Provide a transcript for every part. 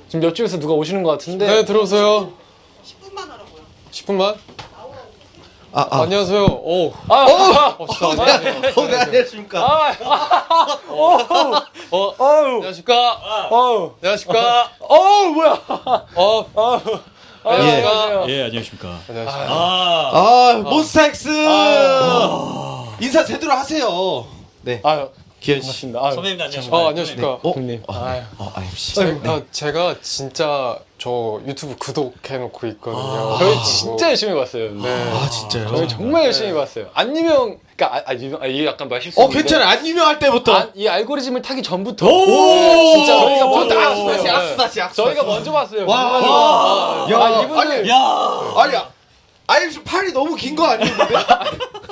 지금 옆집에서 누가 오시는 것 같은데. 네, 들어오세요. 10분만 하라고요. 10분만? 안녕하세요. 오. 네, 안녕하십니까. 안녕하십니까. 안녕하십니까. 뭐야. 안녕하십니까. 예, 안녕하십니까. 안녕하십니까. 몬스타엑스 인사 제대로 하세요. 네, 기현 씨. 반갑습니다. 아유, 선배님 안녕하십니까. 안녕하십니까. 형님. MC. 제가 진짜 유튜브 구독해놓고 있거든요. 저희 진짜 열심히 봤어요. 네. 아 진짜요? 저희 정말 열심히 봤어요. 안 유명, 그러니까 유명, 이게 약간 말 실수. 괜찮아. 안 유명할 때부터. 이 알고리즘을 타기 전부터. 진짜 저희가 먼저 악수다시 봤어요. 악수다시 악수. 저희가 먼저 봤어요. 와. 야, 이분들 아니 팔이 너무 긴 거 아니었는데?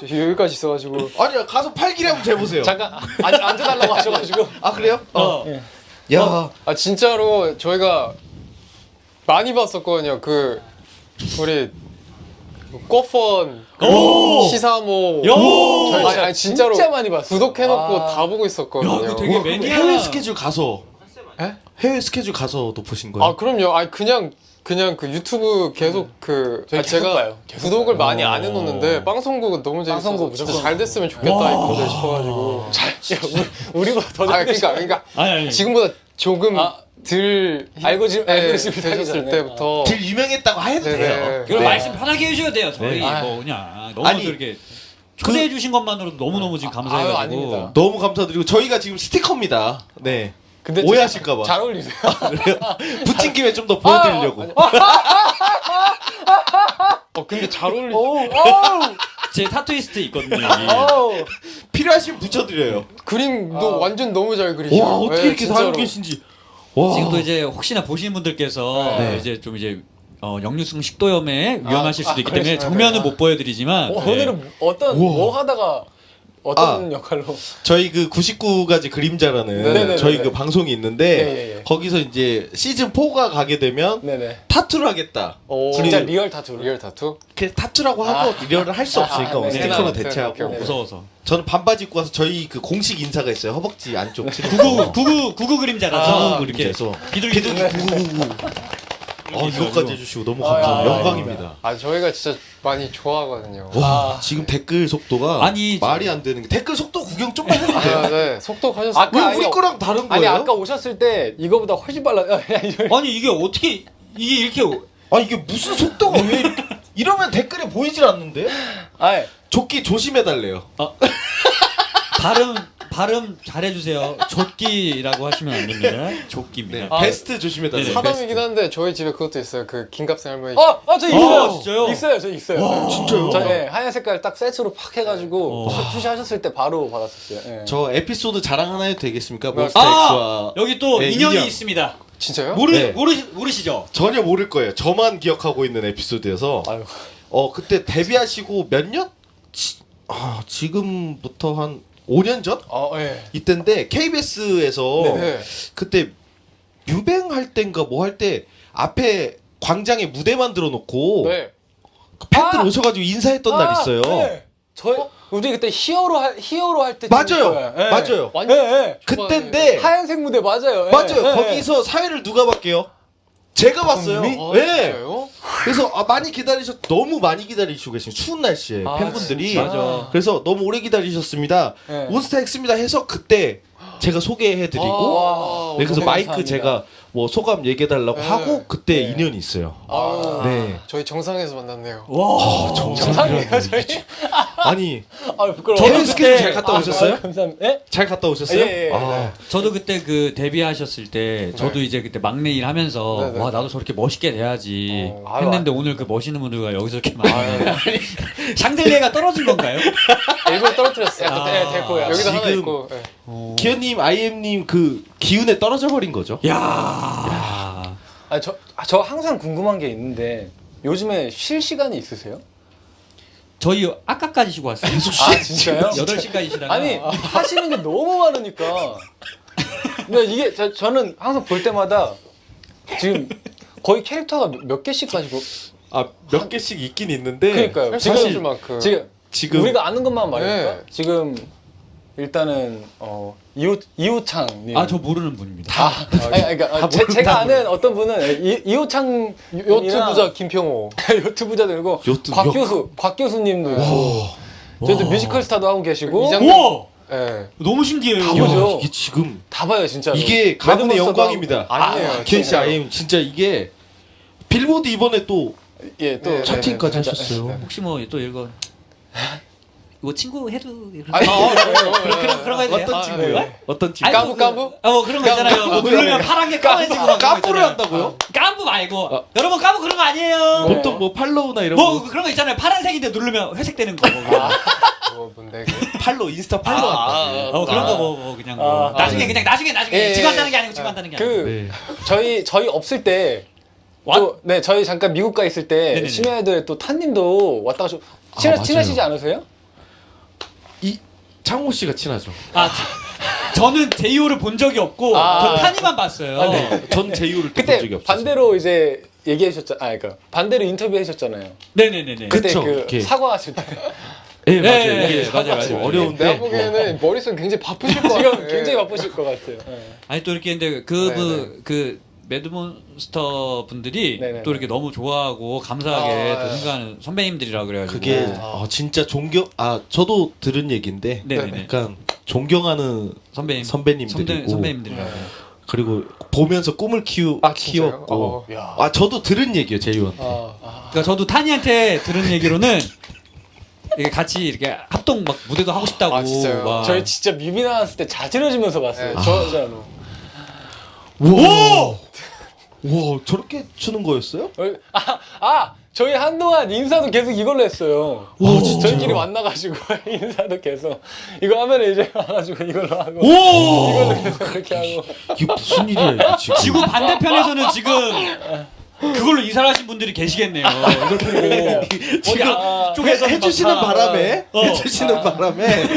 여기까지 있어가지고 아니야, 가서 팔 길이 한번 재보세요. 잠깐 앉아달라고 하셔가지고. 아 그래요? 예. 야, 진짜로 저희가 많이 봤었거든요. 우리 꼬펀 시사모. 요! 진짜로 진짜 많이 봤어요. 구독해놓고 다 보고 있었거든요. 야, 그거 되게 해외 스케줄 가서. 에? 해외 스케줄 가서도 보신 거예요? 그럼요. 그냥 그 유튜브 계속 저희 계속 제가 봐요. 계속 구독을 많이 안 해놓는데 빵송국은 너무 재밌어서 빵송국 진짜 무조건. 잘 됐으면 좋겠다 이거를 싶어가지고. 우리보다 더 그러니까 아니. 지금보다 조금 덜 알고리즘을 타기 되셨을 전에. 때부터 길 유명했다고 해도 돼요. 네네. 이거 네. 말씀 편하게 해주셔야 돼요. 저희 네. 뭐 그냥 너무 아니, 이렇게 초대해 주신 것만으로도 너무너무 지금 감사해가지고. 아닙니다. 너무 감사드리고 저희가 지금 스티커입니다. 네. 근데 오해하실까봐. 잘 어울리세요. 그래요? 붙인 김에 좀 더 보여드리려고. 근데 잘 어울리. 제 타투이스트 있거든요. 여기. 필요하시면 붙여드려요. 그림도 완전 너무 잘 그리시고. 와, 어떻게 이렇게 다 알고 계신지. 와. 지금도 이제 혹시나 보시는 분들께서 네. 이제 좀 이제 역류성 식도염에 위험하실 수도 있기 때문에 그러시면 정면은 네. 못 보여드리지만 네. 오늘은 뭐 하다가 어떤 역할로? 저희 그 99가지 그림자라는 네네네네. 저희 그 방송이 있는데 예. 거기서 이제 시즌 4가 가게 되면 네네. 타투를 하겠다. 진짜 리얼 타투. 리얼 타투? 그 타투라고 하고 리얼을 할 수 없으니까 뭐 네. 스티커로 네. 대체하고. 네. 무서워서. 저는 반바지 입고 와서 저희 그 공식 인사가 있어요. 허벅지 안쪽. 구구 그림자라서 이렇게 그림자에서 비둘기 999. 이것까지 해주시고 너무 감사합니다. 영광입니다. 저희가 진짜 많이 좋아하거든요. 와, 지금 댓글 속도가 아니, 말이 안 되는 게 댓글 속도 구경 좀만 해도 돼요. 네. 속도 하셨어요. 왜 우리 거랑 다른 거예요? 아까 오셨을 때 이거보다 훨씬 빨라. 아니 이게 어떻게 이게 이렇게 이게 무슨 속도가 왜 이렇게 이러면 댓글에 보이질 않는데? 아이, 조끼 조심해달래요. 발음 잘해주세요. 조끼라고 하시면 안 됩니다. 조끼입니다. 베스트 조심해달래요. 네네. 사담이긴 한데 저희 집에 그것도 있어요. 그 김갑생 할머니. 저 있어요. 진짜요? 있어요, 저 있어요. 와, 진짜요? 저 하얀 색깔 딱 세트로 팍 해가지고 어. 출시하셨을 때 바로 받았었어요. 예. 저 에피소드 자랑 하나 해도 되겠습니까? 아, 몬스타엑스와 여기 또 네, 인연이 인연. 있습니다. 진짜요? 네. 모르시죠? 전혀 모를 거예요. 저만 기억하고 있는 에피소드여서 아유. 그때 데뷔하시고 몇 년? 지금부터 한 5년 전? 예. 이때인데 KBS에서 네. 그때 뮤뱅할 땐가 뭐 할 때 앞에 광장에 무대 만들어 놓고 네. 팬들 오셔가지고 인사했던 날 있어요. 네. 우리 그때 히어로 할 때. 맞아요. 예. 맞아요. 예. 그때인데 하얀색 무대 맞아요. 예. 맞아요. 예. 거기서 사회를 누가 봤게요? 제가 봤어요. 네. 진짜요? 그래서 많이 너무 많이 기다리시고 계신 추운 날씨에 팬분들이. 진짜? 맞아. 그래서 너무 오래 기다리셨습니다. 네. 몬스타엑스입니다 해서 그때 제가 소개해드리고 와, 네, 그래서 너무 마이크 감사합니다. 제가 뭐 소감 얘기해달라고 네. 하고 그때 네. 인연이 있어요. 네. 저희 정상에서 만났네요. 와. 정상이에요, 저희. 아니 부끄러워. 해외 스케줄 잘 갔다 오셨어요? 감사합니다. 예? 잘 갔다 오셨어요? 예. 저도 그때 그 데뷔하셨을 때 저도 이제 그때 막내 일 하면서 네네. 와 나도 저렇게 멋있게 돼야지 아유, 했는데 오늘 그 멋있는 분들과 여기서 이렇게 만나요. 샹들리에가 떨어진 건가요? 일본 떨어뜨렸어요. 네, 됐고요. 여기도 하나 지금- 있고. 네. 기현님, IM님 그 기운에 떨어져 버린 거죠? 야. 저 항상 궁금한 게 있는데 요즘에 쉴 시간이 있으세요? 저희 아까까지 쉬고 왔어요. 아 진짜요? 8시까지 쉬다가 아니 하시는 게 너무 많으니까. 근데 이게 저는 항상 볼 때마다 지금 거의 캐릭터가 몇 개씩 가지고. 몇 개씩 있긴 있는데 그러니까요. 사실 지금 만큼. 지금 지금 우리가 아는 것만 말해볼까? 네. 지금 일단은 이호창님. 아 저 모르는 분입니다. 그러니까 제가 아는 어떤 분은 이호창 요트 부자 김평호. 요트 부자도 있고 요트- 곽 교수님도 있고 저희도 뮤지컬 스타도 하고 계시고 이장- 우와 예. 너무 신기해요. 다 보죠. 이게 지금 다 봐요 진짜로. 이게 가문의 매드몬스터도 영광입니다. 아니에요. 켄시 진짜로. 아이엠 진짜 이게 빌보드 이번에 또 예, 또 네, 차트까지 네, 하셨어요. 혹시 뭐 또 이거 이거 친구 해도 아니, 그런 거 해도 돼요? 어떤 친구요? 어떤 친구? 아니, 깐부 깐부? 뭐 그런 거 있잖아요. 뭐 누르면 파란 게 까매지고 막 그런 거 깜부를 있잖아요. 한다고요? 깜부 말고 여러분 깜부 그런 거 아니에요. 보통 뭐 팔로우나 이런 뭐 거 그런 거 있잖아요. 파란색인데 누르면 회색 되는 거. 뭐 뭔데 그게? 팔로우 인스타 팔로우 한다고. 그런 거 뭐 그냥 뭐 나중에 그냥 나중에 예, 지금 예. 한다는 게 아니고 지금 한다는 게 아니고. 그 네. 저희 없을 때 와- 또, 네, 저희 잠깐 미국 가 있을 때 네네네. 심야에도 또 타님도 왔다 가시고 맞아요. 친하시지 않으세요? 이 창호 씨가 친하죠. 저는 제이호를 본 적이 없고 저 타니만 봤어요. 전 제이유를 본 그때 적이 없어요. 반대로 이제 그러니까 반대로 인터뷰하셨잖아요. 네네네네. 그때 그쵸, 그 이렇게. 사과하실 때 네, 맞아요. 예, 이게 예, 맞아요, 좀 맞아요. 어려운데 내가 보기에는 머릿속 굉장히 바쁘실 것 같아요. 지금 굉장히 바쁘실 것 같아요. 네. 아니 또 이렇게 근데 그 매드몬스터 분들이 네네네. 또 이렇게 너무 좋아하고 감사하게 아, 또 예. 생각하는 선배님들이라 그래가지고 그게 진짜 저도 들은 얘기인데 네네네. 약간 존경하는 선배님들이고 선배님들이라고. 그리고 보면서 꿈을 진짜요? 키웠고 야. 저도 들은 얘기예요 제이유한테. 그러니까 저도 타니한테 들은 얘기로는 이게 같이 이렇게 합동 막 무대도 하고 싶다고. 아, 진짜요? 막. 저희 진짜 뮤비 나왔을 때 자지러지면서 봤어요. 네. 진짜로. 와 저렇게 추는 거였어요? 저희 한동안 인사도 계속 이걸로 했어요. 와, 진짜요? 저희끼리 만나가지고 인사도 계속 이거 하면 이제 와가지고 이걸로 하고 오! 이걸로 계속 그렇게 하고. 이게 무슨 일이야 이게 지금? 지구 반대편에서는 지금 그걸로 이사를 하신 분들이 계시겠네요. 이걸 보고 지금 쪽에서 해주시는 바람에 해주시는 바람에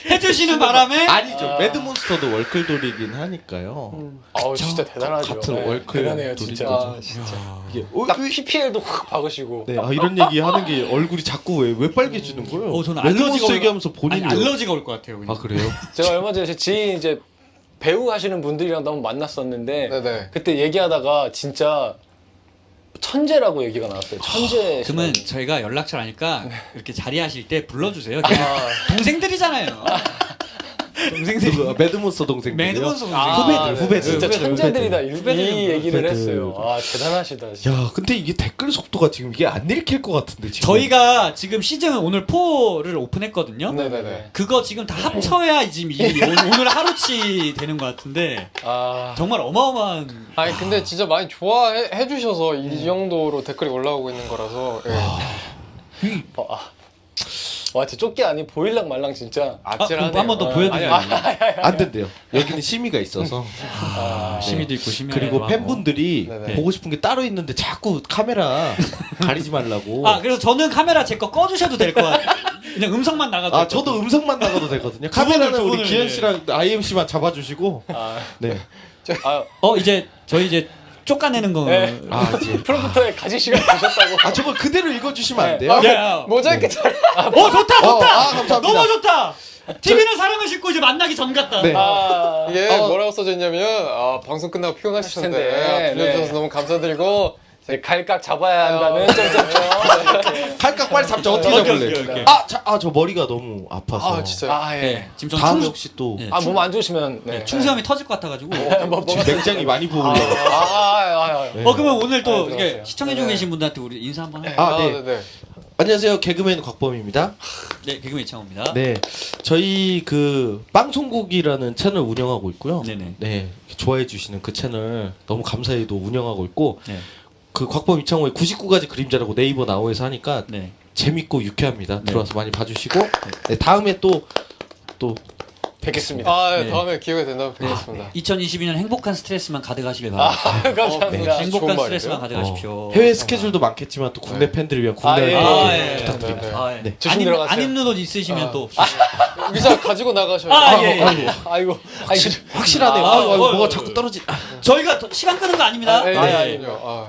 해주시는 바람에 아니죠 매드몬스터도 월클돌이긴 하니까요. 아우 진짜 대단하죠. 같은 네, 월클 대단해요 둘이 진짜. 거죠. 이게 딱 PPL도 확 박으시고. 네, 이런 얘기 하는 게 얼굴이 자꾸 왜 빨개지는 거예요? 저는 매드몬스터 알러지가 얘기하면서 본인이 알러지가 올 것 같아요. 그냥. 그래요? 제가 얼마 전에 제 지인 이제 배우 하시는 분들이랑도 한번 만났었는데 네네. 그때 얘기하다가 진짜 천재라고 얘기가 나왔어요. 천재. 그러면 저희가 연락처를 아니까 이렇게 자리하실 때 불러주세요. 동생들이잖아요. 동생들이. 매드몬스터 동생들이요? 매드몬스터 동생. 후배들. 진짜 후배들, 천재들이다. 후배들. 이 얘기를 후배들. 했어요. 아 대단하시다. 진짜. 야, 근데 이게 댓글 속도가 지금 이게 안 읽힐 것 같은데 지금. 저희가 지금 시즌 오늘 4를 오픈했거든요. 네네네. 그거 지금 다 합쳐야 지금 오늘 하루치 되는 것 같은데 아 정말 어마어마한. 아니 근데 진짜 많이 좋아해 주셔서 이 정도로 댓글이 올라오고 있는 거라서. 예. 와, 진짜 쫓기 아니 보일랑 말랑 진짜. 아찔하네요. 한번 더 보여드려요. 안 된대요. 여기는 심의가 있어서. 심의도 있고 심의. 그리고 팬분들이 네네. 보고 싶은 게 따로 있는데 자꾸 카메라 가리지 말라고. 그래서 저는 카메라 제 거 꺼주셔도 될 것 같아요. 그냥 음성만 나가도. 저도 음성만 나가도 되거든요. 두 카메라는 분을, 우리 기현 씨랑 IMC만 잡아주시고. 네. 이제 저희 이제 쫓아내는 거. 네. 이제. 프롬프터에 가질 시간 되셨다고. 저거 그대로 읽어주시면 안 돼요? 야. 모자이크 잘. 좋다. 감사합니다. 너무 좋다. TV는 사람을 싣고 이제 만나기 전 같다. 네. 이게 뭐라고 써져 있냐면 방송 끝나고 피곤하실 텐데 텐데, 들려주셔서 네. 너무 감사드리고 네, 갈각 잡아야 한다는 점점점. 칼깍 빨리 잡자. 어떻게 오케이. 잡을래? 저 머리가 너무 아파서. 진짜. 네. 지금 전 다음에 혹시 또 네. 몸 안 좋으시면 네. 충수염이 터질 것 같아가지고. 지금 냉장이 많이 부으려고. 네. 그러면 오늘 또 이게 들어가세요. 시청해주고 네. 계신 분들한테 우리 인사 한번 해요. 네. 네네. 안녕하세요. 개그맨 곽범입니다. 네, 개그맨 이창호입니다. 네. 저희 그 빵송국이라는 채널 운영하고 있고요. 네네. 네. 좋아해 주시는 그 채널 너무 감사히도 운영하고 있고 네. 그 곽범 이창호의 99가지 그림자라고 네이버 나오에서 하니까 네. 재밌고 유쾌합니다. 네. 들어와서 많이 봐주시고 네, 다음에 또 뵙겠습니다. 네. 다음에 기회가 된다면 뵙겠습니다. 2022년 행복한 스트레스만 가득하시길 바랍니다. 감사합니다. 네. 행복한 좋은 스트레스만 말이에요. 가득하십시오. 해외 스케줄도 많겠지만 또 국내 팬들을 위한 국내 예. 부탁드립니다. 예. 네. 조심 들어가세요. 안 입는 옷 있으시면 또. 의자 가지고 나가셔야 돼요. 예. 아이고. 확실하네요. 아, 뭐가 자꾸 떨어지. 저희가 시간 끄는 거 아닙니다. 네, 아, 예. 아니요.